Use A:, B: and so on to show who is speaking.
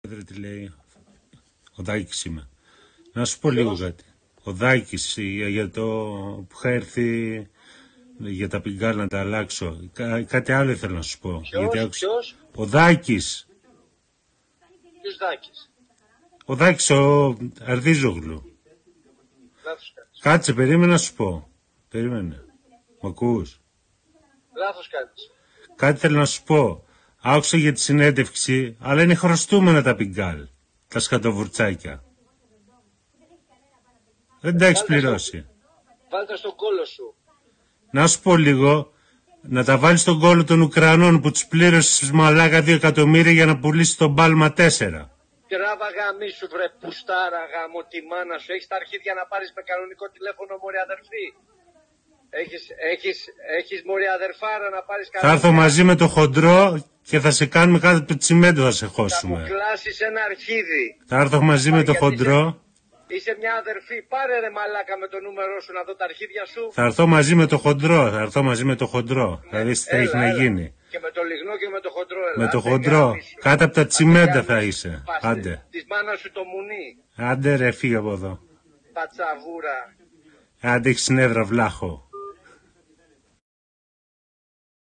A: Τι λέει, ο Δάκης είμαι. Να σου πω λίγο κάτι. Ο Δάκης για το που είχα έρθει για τα πιγκάλ να τα αλλάξω. Κάτι άλλο ήθελα να σου πω.
B: Ποιος?
A: Ο Δάκης.
B: Ποιος Δάκης?
A: Ο Δάκης ο Αρδίζογλου.
B: Λάθος κάνεις.
A: Κάτσε, περίμενα να σου πω. Περίμενε. Μ' ακούς?
B: Λάθος κάνεις.
A: Κάτι θέλω να σου πω. Άκουσα για τη συνέντευξη, αλλά είναι χρωστούμενα τα πιγκάλ. Τα σκατοβουρτσάκια. Δεν τα έχεις πληρώσει.
B: Βάλτε στον κόλο σου.
A: Να σου πω λίγο, να τα βάλεις στον κόλο των Ουκρανών που τους πλήρωσες μαλάκα 2 εκατομμύρια για να πουλήσεις τον Πάλμα 4.
B: Τράβα γαμίσου βρε πουστάρα γαμώ τη μάνα σου. Έχεις τα αρχίδια να πάρεις με κανονικό τηλέφωνο μωρέ αδερφή. Έχεις μωρέ αδερφάρα να πάρεις κανονικό.
A: Θα έρθω μαζί με το χοντρό και θα σε κάνουμε κάτω από το τσιμέντο, θα σε χώσουμε.
B: Θα μου κλάσεις ένα αρχίδι.
A: Θα έρθω μαζί με το χοντρό.
B: Είσαι μια αδερφή, πάρε ρε μαλάκα με το νούμερό σου να δω τα αρχίδια σου.
A: Θα έρθω μαζί με το χοντρό, Θα δεις τι θα έχει να γίνει.
B: Και με το λιγνό και με το χοντρό, έλα.
A: Με το χοντρό, κάτω από τα τσιμέντα θα είσαι. Άντε.
B: Της μάνας σου το μουνί.
A: Άντε ρε, φύγε από εδώ.
B: Πατσαβούρα.
A: Άντε, έχεις νεύρα βλάχο.